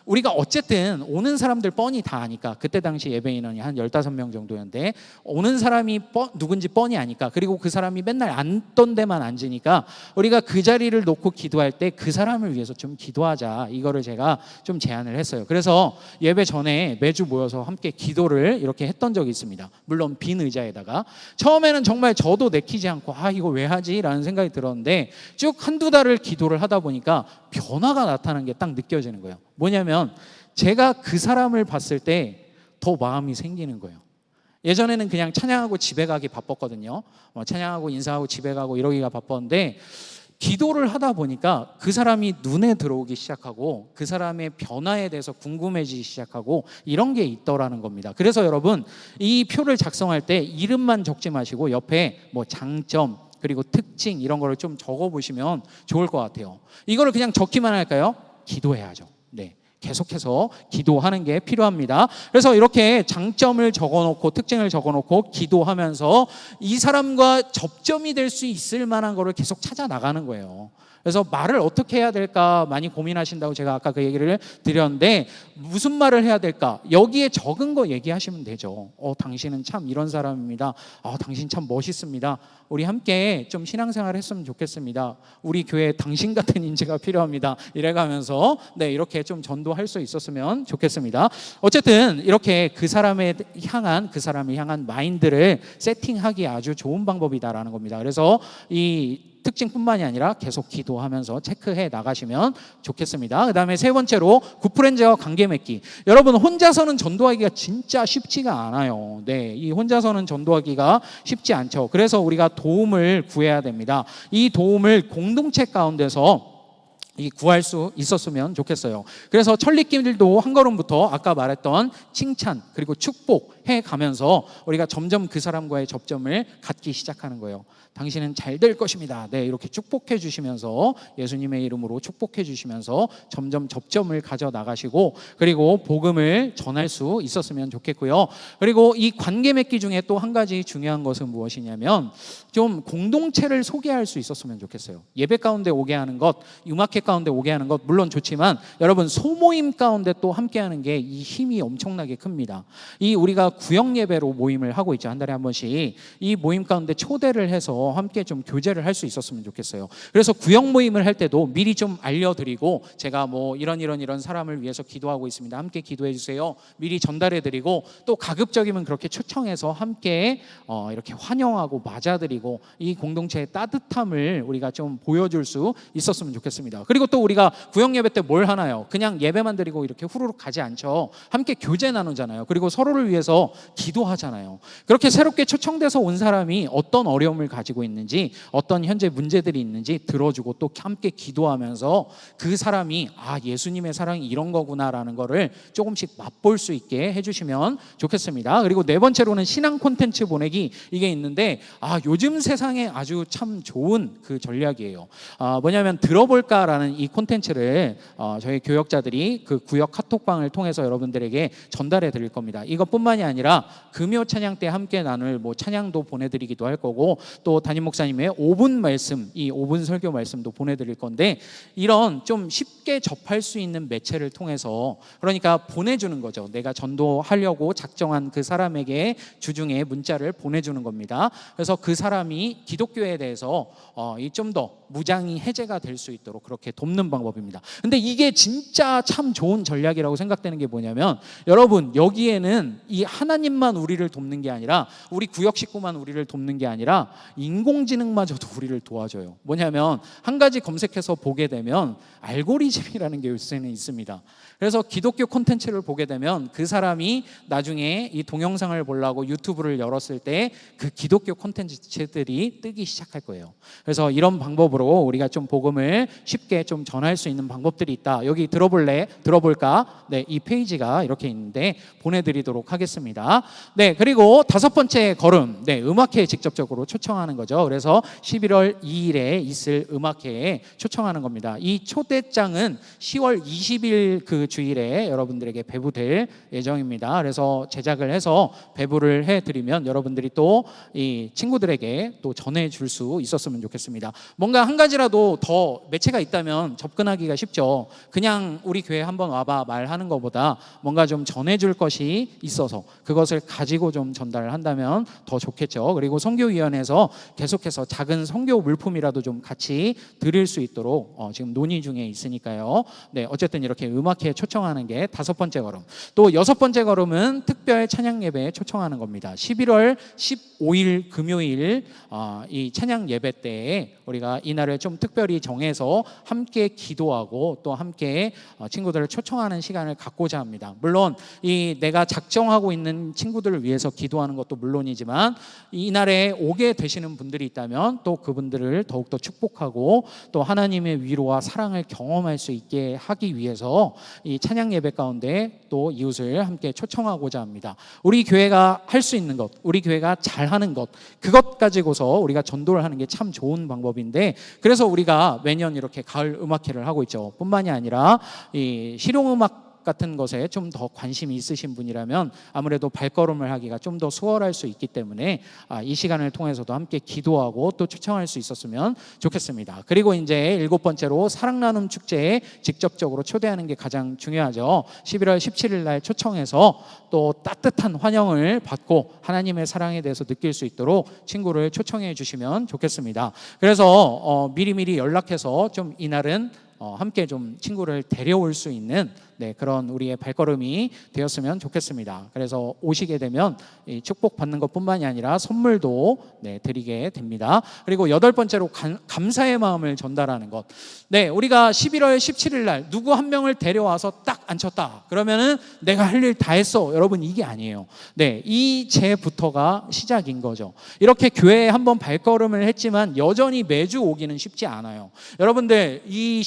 우리가 어쨌든 오는 사람들 뻔히 다 아니까, 그때 당시 예배 인원이 한 15명 정도였는데 오는 사람이 누군지 뻔히 아니까, 그리고 그 사람이 맨날 앉던 데만 앉으니까 우리가 그 자리를 놓고 기도할 때 그 사람을 위해서 좀 기도하자, 이거를 제가 좀 제안을 했어요. 그래서 예배 전에 매주 모여서 함께 기도를 이렇게 했던 적이 있습니다. 물론 빈 의자에다가. 처음에는 정말 저도 내키지 않고 이거 왜 하지? 라는 생각이 들었는데, 쭉 한두 달을 기도를 하다 보니까 변화가 나타나는 게 딱 느껴지는 거예요. 뭐냐면, 제가 그 사람을 봤을 때 더 마음이 생기는 거예요. 예전에는 그냥 찬양하고 집에 가기 바빴거든요. 찬양하고 인사하고 집에 가고 이러기가 바빴는데, 기도를 하다 보니까 그 사람이 눈에 들어오기 시작하고 그 사람의 변화에 대해서 궁금해지기 시작하고, 이런 게 있더라는 겁니다. 그래서 여러분, 이 표를 작성할 때 이름만 적지 마시고 옆에 뭐 장점, 그리고 특징, 이런 거를 좀 적어보시면 좋을 것 같아요. 이거를 그냥 적기만 할까요? 기도해야죠. 네, 계속해서 기도하는 게 필요합니다. 그래서 이렇게 장점을 적어놓고 특징을 적어놓고 기도하면서 이 사람과 접점이 될 수 있을 만한 거를 계속 찾아 나가는 거예요. 그래서 말을 어떻게 해야 될까 많이 고민하신다고 제가 아까 그 얘기를 드렸는데, 무슨 말을 해야 될까? 여기에 적은 거 얘기하시면 되죠. 당신은 참 이런 사람입니다. 당신 참 멋있습니다. 우리 함께 좀 신앙생활 했으면 좋겠습니다. 우리 교회에 당신 같은 인재가 필요합니다. 이래가면서 이렇게 좀 전도할 수 있었으면 좋겠습니다. 어쨌든 이렇게 그 사람을 향한 마인드를 세팅하기 아주 좋은 방법이다라는 겁니다. 그래서 이 특징뿐만이 아니라 계속 기도하면서 체크해 나가시면 좋겠습니다. 그 다음에 세 번째로, 굿프렌즈와 관계 맺기. 여러분, 혼자서는 전도하기가 진짜 쉽지가 않아요. 이 혼자서는 전도하기가 쉽지 않죠. 그래서 우리가 도움을 구해야 됩니다. 이 도움을 공동체 가운데서 구할 수 있었으면 좋겠어요. 그래서 천리길도 한 걸음부터 아까 말했던 칭찬 그리고 축복해 가면서 우리가 점점 그 사람과의 접점을 갖기 시작하는 거예요. 당신은 잘 될 것입니다. 이렇게 축복해 주시면서, 예수님의 이름으로 축복해 주시면서 점점 접점을 가져 나가시고, 그리고 복음을 전할 수 있었으면 좋겠고요. 그리고 이 관계 맺기 중에 또 한 가지 중요한 것은 무엇이냐면, 좀 공동체를 소개할 수 있었으면 좋겠어요. 예배 가운데 오게 하는 것, 음악회 가운데 오게 하는 것 물론 좋지만, 여러분 소모임 가운데 또 함께 하는 게 이 힘이 엄청나게 큽니다. 이 우리가 구역 예배로 모임을 하고 있죠. 한 달에 한 번씩. 이 모임 가운데 초대를 해서 함께 좀 교제를 할 수 있었으면 좋겠어요. 그래서 구역 모임을 할 때도 미리 좀 알려드리고, 제가 뭐 이런 사람을 위해서 기도하고 있습니다, 함께 기도해 주세요, 미리 전달해 드리고, 또 가급적이면 그렇게 초청해서 함께 이렇게 환영하고 맞아드리고, 이 공동체의 따뜻함을 우리가 좀 보여줄 수 있었으면 좋겠습니다. 그리고 또 우리가 구역 예배 때 뭘 하나요? 그냥 예배만 드리고 이렇게 후루룩 가지 않죠. 함께 교제 나누잖아요. 그리고 서로를 위해서 기도하잖아요. 그렇게 새롭게 초청돼서 온 사람이 어떤 어려움을 가지고 있는지, 어떤 현재 문제들이 있는지 들어주고, 또 함께 기도하면서 그 사람이 예수님의 사랑이 이런 거구나라는 거를 조금씩 맛볼 수 있게 해주시면 좋겠습니다. 그리고 네 번째로는 신앙 콘텐츠 보내기, 이게 있는데 요즘 세상에 아주 참 좋은 그 전략이에요. 뭐냐면 들어볼까라는 이 콘텐츠를 저희 교역자들이 그 구역 카톡방을 통해서 여러분들에게 전달해 드릴 겁니다. 이것뿐만이 아니라 금요 찬양 때 함께 나눌 뭐 찬양도 보내드리기도 할 거고, 또 담임 목사님의 5분 말씀, 이 5분 설교 말씀도 보내드릴 건데, 이런 좀 쉽게 접할 수 있는 매체를 통해서, 그러니까 보내주는 거죠. 내가 전도하려고 작정한 그 사람에게 주중에 문자를 보내주는 겁니다. 그래서 그 사람이 기독교에 대해서 좀 더 무장이 해제가 될 수 있도록 그렇게 돕는 방법입니다. 근데 이게 진짜 참 좋은 전략이라고 생각되는 게 뭐냐면, 여러분, 여기에는 이 하나님만 우리를 돕는 게 아니라, 우리 구역 식구만 우리를 돕는 게 아니라 인공지능마저도 우리를 도와줘요. 뭐냐면 한 가지 검색해서 보게 되면 알고리즘이라는 게 요새는 있습니다. 그래서 기독교 콘텐츠를 보게 되면 그 사람이 나중에 이 동영상을 보려고 유튜브를 열었을 때 그 기독교 콘텐츠들이 뜨기 시작할 거예요. 그래서 이런 방법으로 우리가 좀 복음을 쉽게 좀 전할 수 있는 방법들이 있다. 여기 들어볼까? 네, 이 페이지가 이렇게 있는데 보내드리도록 하겠습니다. 네, 그리고 다섯 번째 걸음, 네, 음악회에 직접적으로 초청하는 거죠. 그래서 11월 2일에 있을 음악회에 초청하는 겁니다. 이 초대장은 10월 20일 그 주일에 여러분들에게 배부될 예정입니다. 그래서 제작을 해서 배부를 해드리면 여러분들이 또 이 친구들에게 또 전해줄 수 있었으면 좋겠습니다. 뭔가 한 가지라도 더 매체가 있다면 접근하기가 쉽죠. 그냥 우리 교회 한번 와봐 말하는 것보다 뭔가 좀 전해줄 것이 있어서 그것을 가지고 좀 전달을 한다면 더 좋겠죠. 그리고 선교위원회에서 계속해서 작은 선교 물품이라도 좀 같이 드릴 수 있도록 지금 논의 중에 있으니까요. 네, 어쨌든 이렇게 음악회에 초청하는 게 다섯 번째 걸음. 또 여섯 번째 걸음은 특별 찬양 예배에 초청하는 겁니다. 11월 15일 금요일 이 찬양 예배 때에 우리가 이날을 좀 특별히 정해서 함께 기도하고 또 함께 친구들을 초청하는 시간을 갖고자 합니다. 물론 이 내가 작정하고 있는 친구들을 위해서 기도하는 것도 물론이지만, 이날에 오게 되시는 분들이 있다면 또 그분들을 더욱더 축복하고 또 하나님의 위로와 사랑을 경험할 수 있게 하기 위해서 이 찬양 예배 가운데 또 이웃을 함께 초청하고자 합니다. 우리 교회가 할 수 있는 것, 우리 교회가 잘하는 것, 그것 가지고서 우리가 전도를 하는 게 참 좋은 방법인데, 그래서 우리가 매년 이렇게 가을 음악회를 하고 있죠. 뿐만이 아니라 이 실용음악 같은 것에 좀 더 관심이 있으신 분이라면 아무래도 발걸음을 하기가 좀 더 수월할 수 있기 때문에 이 시간을 통해서도 함께 기도하고 또 초청할 수 있었으면 좋겠습니다. 그리고 이제 일곱 번째로 사랑 나눔 축제에 직접적으로 초대하는 게 가장 중요하죠. 11월 17일 날 초청해서 또 따뜻한 환영을 받고 하나님의 사랑에 대해서 느낄 수 있도록 친구를 초청해 주시면 좋겠습니다. 그래서 미리미리 연락해서 좀 이날은 함께 좀 친구를 데려올 수 있는 그런 우리의 발걸음이 되었으면 좋겠습니다. 그래서 오시게 되면 이 축복받는 것뿐만이 아니라 선물도 드리게 됩니다. 그리고 여덟 번째로 감사의 마음을 전달하는 것. 우리가 11월 17일 날 누구 한 명을 데려와서 딱 앉혔다. 그러면은 내가 할 일 다 했어. 여러분, 이게 아니에요. 이제부터가 시작인 거죠. 이렇게 교회에 한번 발걸음을 했지만 여전히 매주 오기는 쉽지 않아요. 여러분들, 이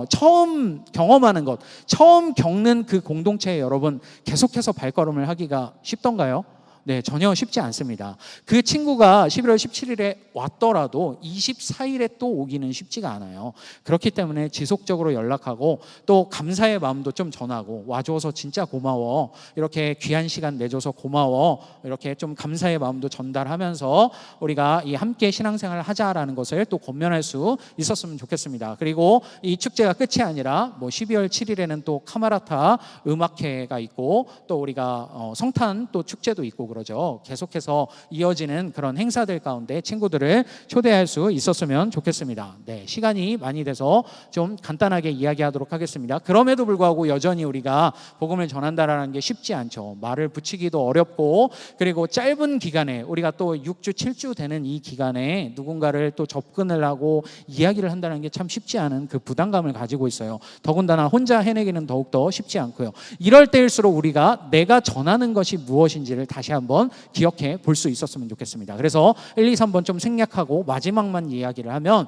처음 경험하는 것, 처음 겪는 그 공동체에 여러분 계속해서 발걸음을 하기가 쉽던가요? 네, 전혀 쉽지 않습니다. 그 친구가 11월 17일에 왔더라도 24일에 또 오기는 쉽지가 않아요. 그렇기 때문에 지속적으로 연락하고 또 감사의 마음도 좀 전하고, 와줘서 진짜 고마워, 이렇게 귀한 시간 내줘서 고마워, 이렇게 좀 감사의 마음도 전달하면서 우리가 이 함께 신앙생활을 하자라는 것을 또 권면할 수 있었으면 좋겠습니다. 그리고 이 축제가 끝이 아니라 12월 7일에는 또 카마라타 음악회가 있고, 또 우리가 성탄 또 축제도 있고 그러죠. 계속해서 이어지는 그런 행사들 가운데 친구들을 초대할 수 있었으면 좋겠습니다. 네, 시간이 많이 돼서 좀 간단하게 이야기하도록 하겠습니다. 그럼에도 불구하고 여전히 우리가 복음을 전한다라는 게 쉽지 않죠. 말을 붙이기도 어렵고, 그리고 짧은 기간에 우리가 또 6주 7주 되는 이 기간에 누군가를 또 접근을 하고 이야기를 한다는 게 참 쉽지 않은 그 부담감을 가지고 있어요. 더군다나 혼자 해내기는 더욱더 쉽지 않고요. 이럴 때일수록 우리가 내가 전하는 것이 무엇인지를 다시 한번 기억해 볼 수 있었으면 좋겠습니다. 그래서 1, 2, 3번 좀 생략하고 마지막만 이야기를 하면,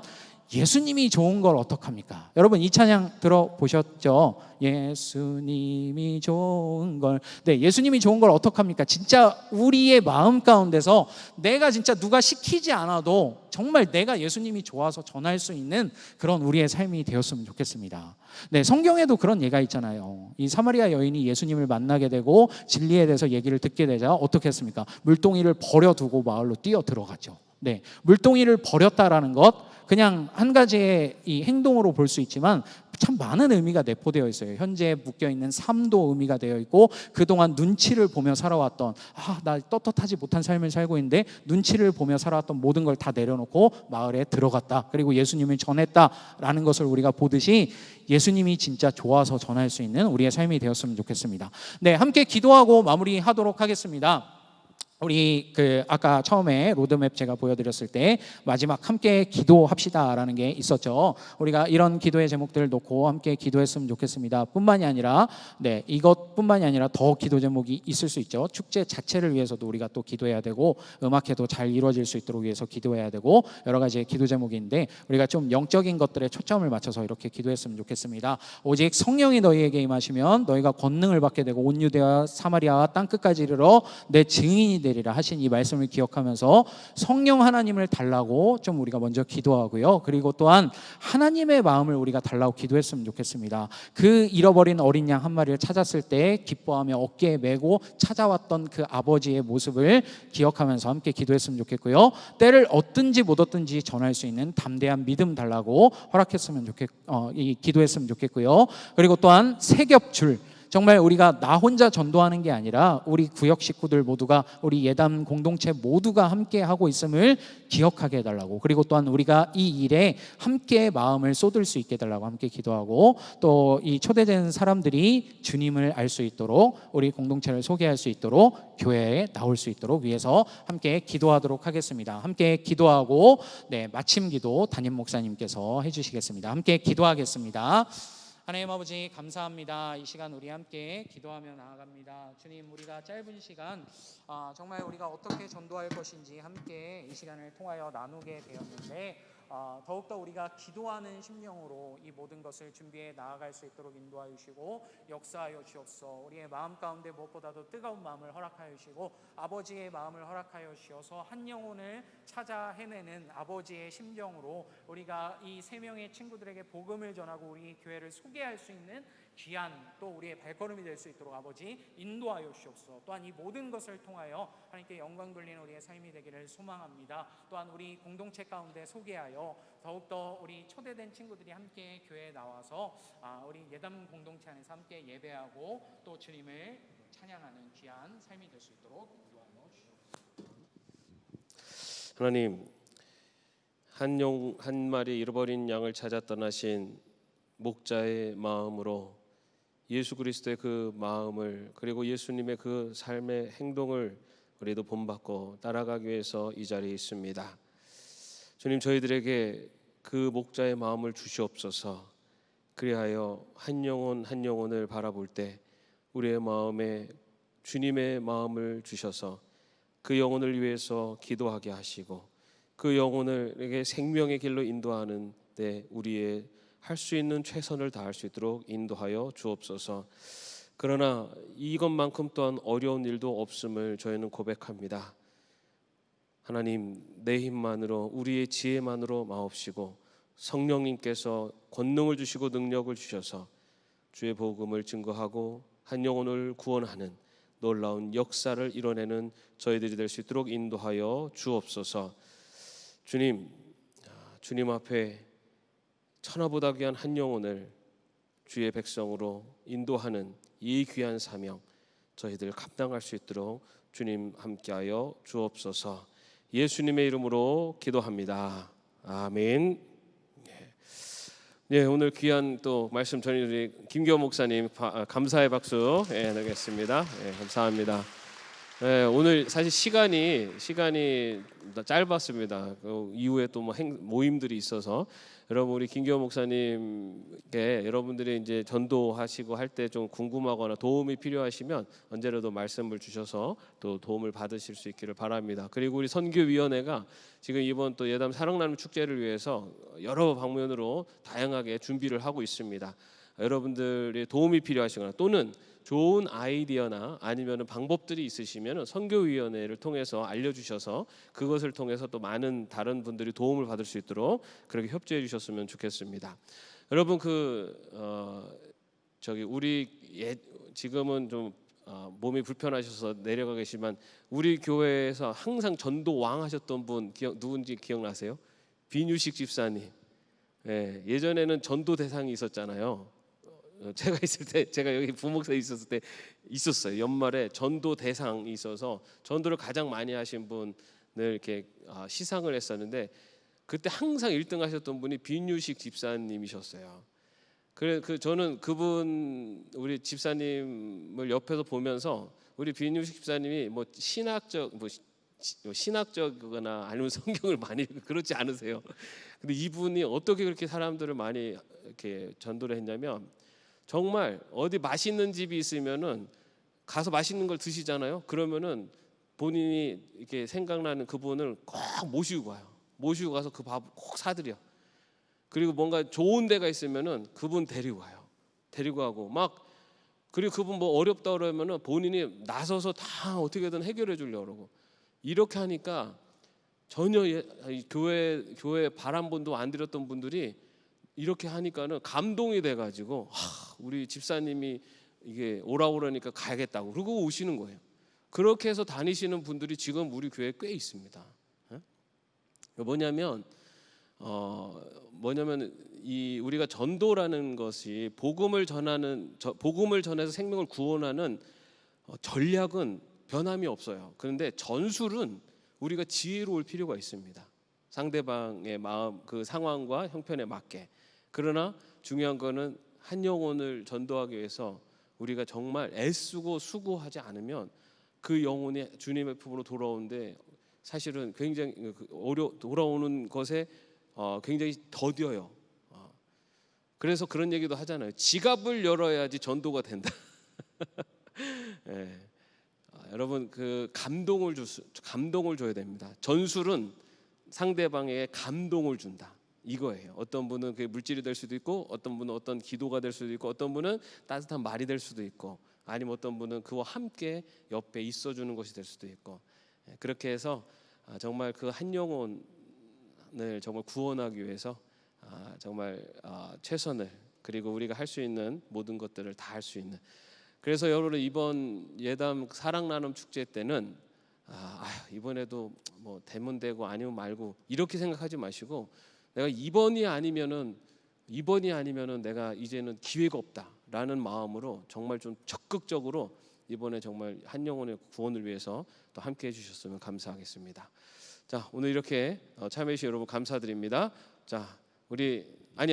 예수님이 좋은 걸 어떡합니까? 여러분 이 찬양 들어보셨죠? 예수님이 좋은 걸. 네, 예수님이 좋은 걸 어떡합니까? 진짜 우리의 마음 가운데서 내가 진짜 누가 시키지 않아도 정말 내가 예수님이 좋아서 전할 수 있는 그런 우리의 삶이 되었으면 좋겠습니다. 네, 성경에도 그런 예가 있잖아요. 이 사마리아 여인이 예수님을 만나게 되고 진리에 대해서 얘기를 듣게 되자 어떻게 했습니까? 물동이를 버려두고 마을로 뛰어 들어갔죠. 네, 물동이를 버렸다라는 것, 그냥 한 가지의 이 행동으로 볼 수 있지만 참 많은 의미가 내포되어 있어요. 현재 묶여있는 삶도 의미가 되어 있고, 그동안 눈치를 보며 살아왔던, 나 떳떳하지 못한 삶을 살고 있는데 눈치를 보며 살아왔던 모든 걸 다 내려놓고 마을에 들어갔다, 그리고 예수님을 전했다라는 것을 우리가 보듯이 예수님이 진짜 좋아서 전할 수 있는 우리의 삶이 되었으면 좋겠습니다. 네, 함께 기도하고 마무리하도록 하겠습니다. 우리 아까 처음에 로드맵 제가 보여드렸을 때 마지막 함께 기도합시다라는 게 있었죠. 우리가 이런 기도의 제목들을 놓고 함께 기도했으면 좋겠습니다. 뿐만이 아니라 이것뿐만이 아니라 더 기도 제목이 있을 수 있죠. 축제 자체를 위해서도 우리가 또 기도해야 되고, 음악회도 잘 이루어질 수 있도록 위해서 기도해야 되고, 여러 가지의 기도 제목이 있는데 우리가 좀 영적인 것들에 초점을 맞춰서 이렇게 기도했으면 좋겠습니다. 오직 성령이 너희에게 임하시면 너희가 권능을 받게 되고 온 유대와 사마리아와 땅 끝까지 이르러 내 증인이 되리라 하신 이 말씀을 기억하면서 성령 하나님을 달라고 좀 우리가 먼저 기도하고요. 그리고 또한 하나님의 마음을 우리가 달라고 기도했으면 좋겠습니다. 그 잃어버린 어린 양 한 마리를 찾았을 때 기뻐하며 어깨에 메고 찾아왔던 그 아버지의 모습을 기억하면서 함께 기도했으면 좋겠고요. 때를 얻든지 못 얻든지 전할 수 있는 담대한 믿음 달라고 기도했으면 좋겠고요. 그리고 또한 세겹줄, 정말 우리가 나 혼자 전도하는 게 아니라 우리 구역 식구들 모두가, 우리 예담 공동체 모두가 함께 하고 있음을 기억하게 해달라고, 그리고 또한 우리가 이 일에 함께 마음을 쏟을 수 있게 해달라고 함께 기도하고, 또 이 초대된 사람들이 주님을 알 수 있도록, 우리 공동체를 소개할 수 있도록, 교회에 나올 수 있도록 위해서 함께 기도하도록 하겠습니다. 함께 기도하고 마침 기도 담임 목사님께서 해주시겠습니다. 함께 기도하겠습니다. 하나님 아버지 감사합니다. 이 시간 우리 함께 기도하며 나아갑니다. 주님, 우리가 짧은 시간 정말 우리가 어떻게 전도할 것인지 함께 이 시간을 통하여 나누게 되었는데, 더욱더 우리가 기도하는 심령으로 이 모든 것을 준비해 나아갈 수 있도록 인도하여 주시고 역사하여 주옵소서. 우리의 마음 가운데 무엇보다도 뜨거운 마음을 허락하여 주시고 아버지의 마음을 허락하여 주셔서 한 영혼을 찾아 헤매는 아버지의 심정으로 우리가 이 세 명의 친구들에게 복음을 전하고 우리 교회를 소개할 수 있는 귀한 또 우리의 발걸음이 될 수 있도록 아버지 인도하여 주옵소서. 또한 이 모든 것을 통하여 하나님께 영광 돌리는 우리의 삶이 되기를 소망합니다. 또한 우리 공동체 가운데 소개하여 더욱더 우리 초대된 친구들이 함께 교회에 나와서 우리 예담 공동체 안에서 함께 예배하고 또 주님을 찬양하는 귀한 삶이 될 수 있도록 인도하여 주옵소서. 하나님, 한 마리 잃어버린 양을 찾아 떠나신 목자의 마음으로 예수 그리스도의 그 마음을, 그리고 예수님의 그 삶의 행동을 우리도 본받고 따라가기 위해서 이 자리에 있습니다. 주님, 저희들에게 그 목자의 마음을 주시옵소서. 그리하여 한 영혼 한 영혼을 바라볼 때 우리의 마음에 주님의 마음을 주셔서 그 영혼을 위해서 기도하게 하시고 그 영혼에게 생명의 길로 인도하는 데 우리의 할 수 있는 최선을 다할 수 있도록 인도하여 주옵소서. 그러나 이것만큼 또한 어려운 일도 없음을 저희는 고백합니다. 하나님, 내 힘만으로 우리의 지혜만으로 마옵시고 성령님께서 권능을 주시고 능력을 주셔서 주의 복음을 증거하고 한 영혼을 구원하는 놀라운 역사를 이뤄내는 저희들이 될 수 있도록 인도하여 주옵소서. 주님 앞에 천하보다 귀한 한 영혼을 주의 백성으로 인도하는 이 귀한 사명 저희들 감당할 수 있도록 주님 함께하여 주옵소서. 예수님의 이름으로 기도합니다. 아멘. 네, 오늘 귀한 또 말씀 전해주신 김기호 목사님 감사의 박수 드리겠습니다. 감사합니다. 오늘 사실 시간이 짧았습니다. 그 이후에 또 모임들이 있어서 여러분, 우리 김기호 목사님께 여러분들이 이제 전도하시고 할 때 좀 궁금하거나 도움이 필요하시면 언제라도 말씀을 주셔서 또 도움을 받으실 수 있기를 바랍니다. 그리고 우리 선교위원회가 지금 이번 또 예담 사랑나눔 축제를 위해서 여러 방면으로 다양하게 준비를 하고 있습니다. 여러분들의 도움이 필요하시거나 또는 좋은 아이디어나 아니면 방법들이 있으시면 선교위원회를 통해서 알려주셔서 그것을 통해서 또 많은 다른 분들이 도움을 받을 수 있도록 그렇게 협조해 주셨으면 좋겠습니다. 여러분, 지금은 좀 몸이 불편하셔서 내려가 계시지만 우리 교회에서 항상 전도왕 하셨던 분 누군지 기억나세요? 비뉴식 집사님. 예전에는 전도 대상이 있었잖아요. 제가 있을 때, 제가 여기 부목사에 있었을 때 있었어요. 연말에 전도 대상이 있어서 전도를 가장 많이 하신 분을 이렇게 시상을 했었는데 그때 항상 1등 하셨던 분이 비뉴식 집사님이셨어요. 저는 그분 우리 집사님을 옆에서 보면서 우리 비뉴식 집사님이 뭐 신학적이거나 아니면 성경을 많이 읽고 그렇지 않으세요. 근데 이분이 어떻게 그렇게 사람들을 많이 이렇게 전도를 했냐면 정말 어디 맛있는 집이 있으면은 가서 맛있는 걸 드시잖아요. 그러면은 본인이 이렇게 생각나는 그분을 꼭 모시고 가요. 모시고 가서 그 밥 꼭 사드려. 그리고 뭔가 좋은 데가 있으면은 그분 데리고 가요. 데리고 가고 그리고 그분 뭐 어렵다 그러면은 본인이 나서서 다 어떻게든 해결해 주려고 그러고 이렇게 하니까 전혀 교회 발 한 번도 안 들였던 분들이 이렇게 하니까는 감동이 돼가지고 우리 집사님이 이게 오라고 그러니까 가야겠다고 그러고 오시는 거예요. 그렇게 해서 다니시는 분들이 지금 우리 교회에 꽤 있습니다. 뭐냐면 우리가 전도라는 것이 복음을 전해서 생명을 구원하는 전략은 변함이 없어요. 그런데 전술은 우리가 지혜로울 필요가 있습니다. 상대방의 마음, 그 상황과 형편에 맞게. 그러나 중요한 거는 한 영혼을 전도하기 위해서 우리가 정말 애쓰고 수고하지 않으면 그 영혼이 주님의 품으로 돌아오는데 사실은 굉장히 돌아오는 것에 굉장히 더뎌요. 그래서 그런 얘기도 하잖아요. 지갑을 열어야지 전도가 된다. 여러분, 그 감동을 줘야 됩니다. 전술은 상대방에게 감동을 준다. 이거예요. 어떤 분은 그게 물질이 될 수도 있고, 어떤 분은 어떤 기도가 될 수도 있고, 어떤 분은 따뜻한 말이 될 수도 있고, 아니면 어떤 분은 그와 함께 옆에 있어주는 것이 될 수도 있고, 그렇게 해서 정말 그 한 영혼을 정말 구원하기 위해서 정말 최선을, 그리고 우리가 할 수 있는 모든 것들을 다 할 수 있는. 그래서 여러분, 이번 예담 사랑나눔 축제 때는 이번에도 뭐 되면 되고 아니면 말고 이렇게 생각하지 마시고, 내가 이번이 아니면은 내가 이제는 기회가 없다라는 마음으로 정말 좀 적극적으로 이번에 정말 한 영혼의 구원을 위해서 또 함께 해주셨으면 감사하겠습니다. 자, 오늘 이렇게 참여해 주신 여러분 감사드립니다. 자,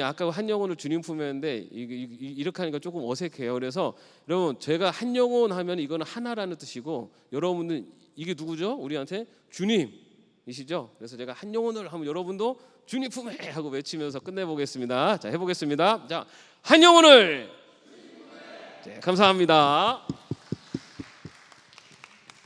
아까 한 영혼을 주님 품에 했는데 이렇게 하니까 조금 어색해요. 그래서 여러분, 제가 한 영혼 하면 이거는 하나라는 뜻이고, 여러분은 이게 누구죠? 우리한테 주님이시죠? 그래서 제가 한 영혼을 하면 여러분도 주님 품에 하고 외치면서 끝내보겠습니다. 자, 해보겠습니다. 자, 한 영혼을. 네, 감사합니다.